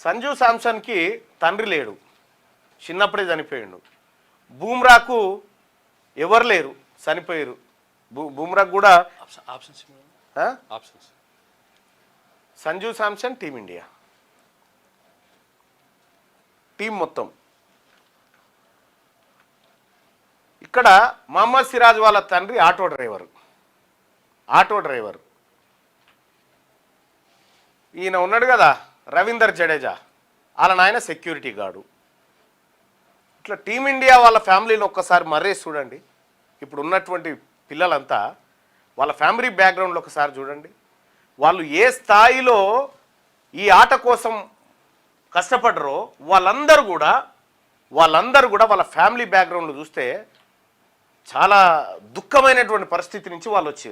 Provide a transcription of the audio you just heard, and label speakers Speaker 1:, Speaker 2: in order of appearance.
Speaker 1: సంజు శాంసన్కి తండ్రి లేడు, చిన్నప్పుడే చనిపోయాడు. బూమ్రాకు ఎవరు లేరు, చనిపోయారు. బూమ్రాకు కూడా సంజు శాంసన్ టీమిండియా టీం మొత్తం. ఇక్కడ మహమ్మద్ సిరాజ్ వాళ్ళ తండ్రి ఆటో డ్రైవర్. ఈయన ఉన్నాడు కదా రవీందర్ జడేజా, వాళ్ళ నాయన సెక్యూరిటీ గార్డు. ఇట్లా టీమిండియా వాళ్ళ ఫ్యామిలీలో ఒక్కసారి మర్రేసి చూడండి. ఇప్పుడు ఉన్నటువంటి పిల్లలంతా వాళ్ళ ఫ్యామిలీ బ్యాక్గ్రౌండ్లో ఒకసారి చూడండి. వాళ్ళు ఏ స్థాయిలో ఈ ఆట కోసం కష్టపడరో వాళ్ళందరూ కూడా వాళ్ళ ఫ్యామిలీ బ్యాక్గ్రౌండ్లో చూస్తే చాలా దుఃఖమైనటువంటి పరిస్థితి నుంచి వాళ్ళు వచ్చారు.